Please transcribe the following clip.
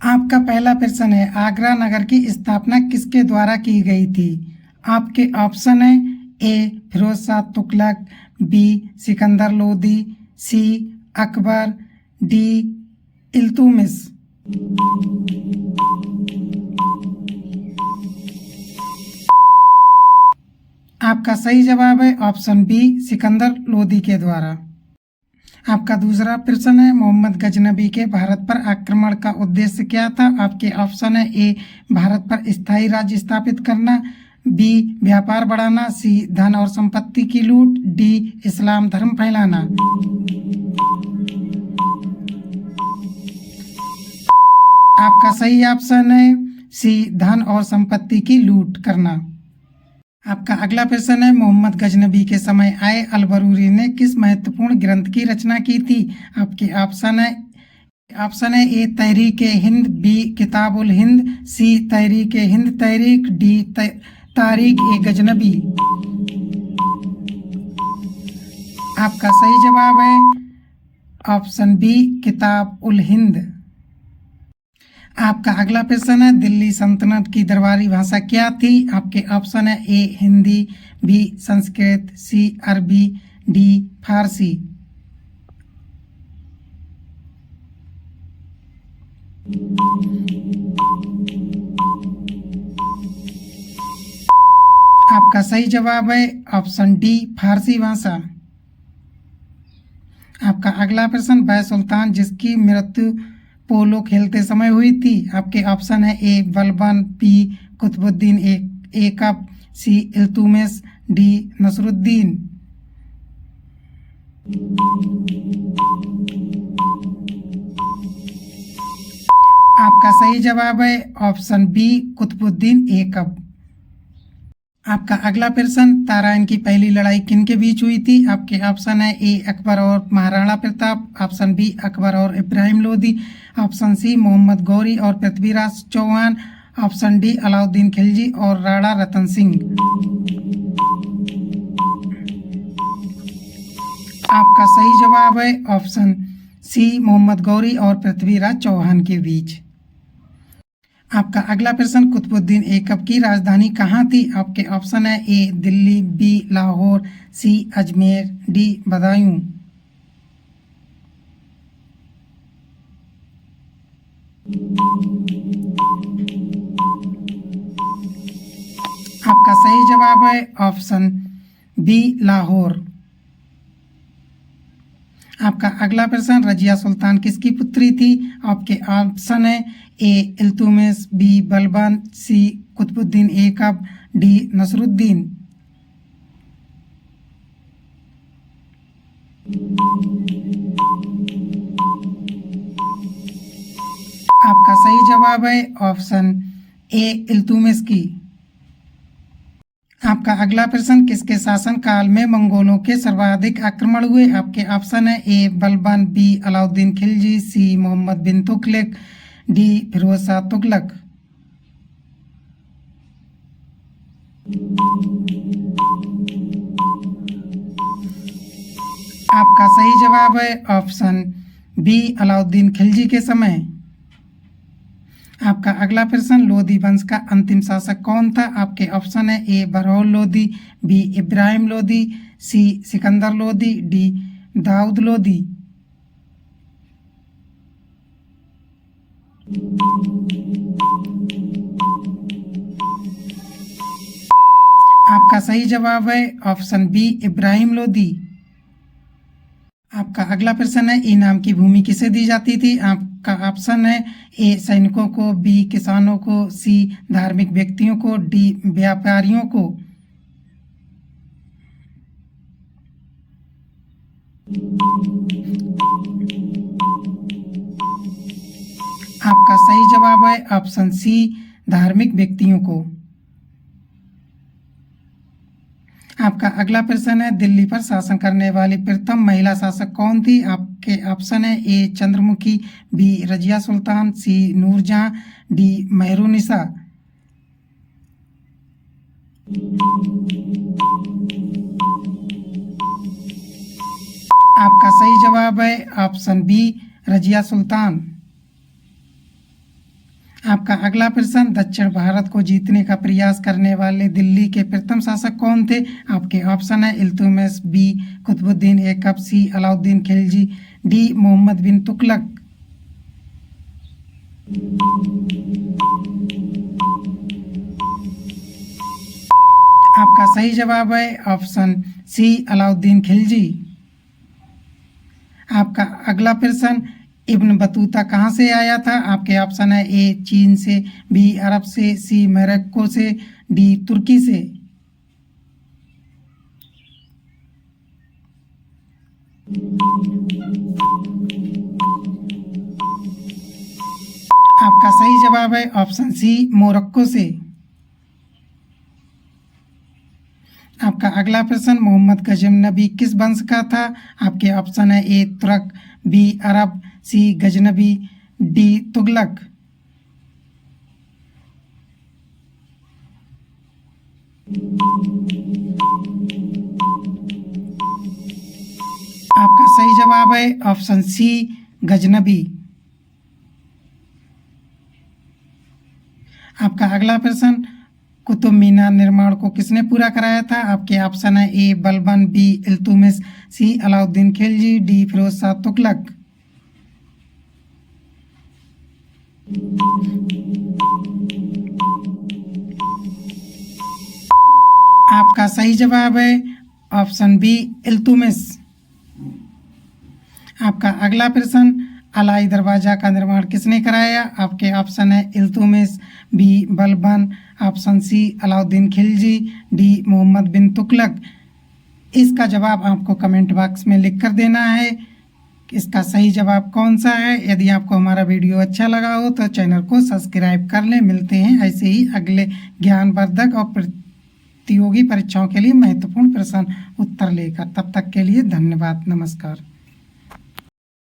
आपका पहला प्रश्न है, आगरा नगर की स्थापना किसके द्वारा की गई थी? आपके ऑप्शन है ए फिरोज शाह तुगलक, बी सिकंदर लोदी, सी अकबर, डी इल्तुतमिश। आपका सही जवाब है ऑप्शन बी सिकंदर लोदी के द्वारा। आपका दूसरा प्रश्न है, मोहम्मद गजनबी के भारत पर आक्रमण का उद्देश्य क्या था? आपके ऑप्शन है ए भारत पर स्थायी राज्य स्थापित करना, बी व्यापार बढ़ाना, सी धन और संपत्ति की लूट, डी इस्लाम धर्म फैलाना। आपका सही ऑप्शन है सी धन और संपत्ति की लूट करना। आपका अगला प्रश्न है, मोहम्मद गजनबी के समय आए अल बरूरी ने किस महत्वपूर्ण ग्रंथ की रचना की थी? आपके ऑप्शन है ए तहरीक हिंद, बी किताबुल हिंद, सी तहरीक हिंद तहरीक, डी तारीख ए गजनबी। आपका सही जवाब है ऑप्शन बी किताब उल हिंद। आपका अगला प्रश्न है, दिल्ली सल्तनत की दरबारी भाषा क्या थी? आपके ऑप्शन है ए हिंदी, बी संस्कृत, सी अरबी, डी फारसी। आपका सही जवाब है ऑप्शन डी फारसी भाषा। आपका अगला प्रश्न, वह सुल्तान जिसकी मृत्यु पोलो खेलते समय हुई थी? आपके ऑप्शन है ए बलबन, बी कुतुबुद्दीन ऐकब, सी इल्तुतमिश, डी नसरुद्दीन। आपका सही जवाब है ऑप्शन बी कुतुबुद्दीन ऐकब। आपका अगला प्रश्न, ताराइन की पहली लड़ाई किन के बीच हुई थी? आपके ऑप्शन है ए अकबर और महाराणा प्रताप, ऑप्शन बी अकबर और इब्राहिम लोदी, ऑप्शन सी मोहम्मद गौरी और पृथ्वीराज चौहान, ऑप्शन डी अलाउद्दीन खिलजी और राणा रतन सिंह। आपका सही जवाब है ऑप्शन सी मोहम्मद गौरी और पृथ्वीराज चौहान के बीच। आपका अगला प्रश्न, कुतुबुद्दीन ऐकब की राजधानी कहाँ थी? आपके ऑप्शन है ए दिल्ली, बी लाहौर, सी अजमेर, डी बदायूं। आपका सही जवाब है ऑप्शन बी लाहौर। आपका अगला प्रश्न, रजिया सुल्तान किसकी पुत्री थी? आपके ऑप्शन है ए इल्तुतमिश, बी बलबन, सी कुतुबुद्दीन ऐकब, डी नसरुद्दीन। आपका सही जवाब है ऑप्शन ए इल्तुतमिश की। आपका अगला प्रश्न, किसके शासन काल में मंगोलों के सर्वाधिक आक्रमण हुए? आपके ऑप्शन है ए बलबन, बी अलाउद्दीन खिलजी, सी मोहम्मद बिन तुगलक, डी फिरोज शाह तुगलक। आपका सही जवाब है ऑप्शन बी अलाउद्दीन खिलजी के समय। आपका अगला प्रश्न, लोदी वंश का अंतिम शासक कौन था? आपके ऑप्शन है ए बरौल लोदी, बी इब्राहिम लोदी, सी सिकंदर लोदी, डी दाऊद लोदी। आपका सही जवाब है ऑप्शन बी इब्राहिम लोदी। आपका अगला प्रश्न है, इनाम की भूमि किसे दी जाती थी? आपका ऑप्शन है ए सैनिकों को, बी किसानों को, सी धार्मिक व्यक्तियों को, डी व्यापारियों को। आपका सही जवाब है ऑप्शन सी धार्मिक व्यक्तियों को। आपका अगला प्रश्न है, दिल्ली पर शासन करने वाली प्रथम महिला शासक कौन थी? आपके ऑप्शन है ए चंद्रमुखी, बी रजिया सुल्तान, सी नूरजहां, डी मेहरुनिसा। आपका सही जवाब है ऑप्शन बी रजिया सुल्तान। आपका अगला प्रश्न, दक्षिण भारत को जीतने का प्रयास करने वाले दिल्ली के प्रथम शासक कौन थे? आपके ऑप्शन है इल्तुतमिश, बी कुतुबुद्दीन ऐबक, सी अलाउद्दीन खिलजी, डी मोहम्मद बिन तुगलक। आपका सही जवाब है ऑप्शन सी अलाउद्दीन खिलजी। आपका अगला प्रश्न, इब्न बतूता कहाँ से आया था? आपके ऑप्शन है ए चीन से, बी अरब से, सी मोरक्को से, डी तुर्की से। आपका सही जवाब है ऑप्शन सी मोरक्को से। आपका अगला प्रश्न, मोहम्मद गजनबी किस वंश का था? आपके ऑप्शन है ए तुर्क, बी अरब, सी गजनबी, डी तुगलक। आपका सही जवाब है ऑप्शन सी गजनबी। आपका अगला प्रश्न, कुतुब मीनार निर्माण को किसने पूरा कराया था? आपके ऑप्शन है ए बलबन, बी इल्तुतमिश, सी अलाउद्दीन खिलजी, डी फिरोज शाह तुगलक। आपका सही जवाब है ऑप्शन बी इल्तुतमिश। आपका अगला प्रश्न, अलाई दरवाजा का निर्माण किसने कराया? आपके ऑप्शन है Iltutmish, B Balban, option C Alauddin Khilji, D Mohammad bin Tughlaq. इसका जवाब आपको कमेंट बॉक्स में लिख कर देना है इसका सही जवाब कौन सा है। यदि आपको हमारा वीडियो अच्छा लगा हो तो चैनल को सब्सक्राइब कर लें। मिलते हैं ऐसे ही अगले ज्ञानवर्धक और प्रतियोगी परीक्षाओं के लिए महत्वपूर्ण प्रश्न उत्तर लेकर। तब तक के लिए धन्यवाद, नमस्कार।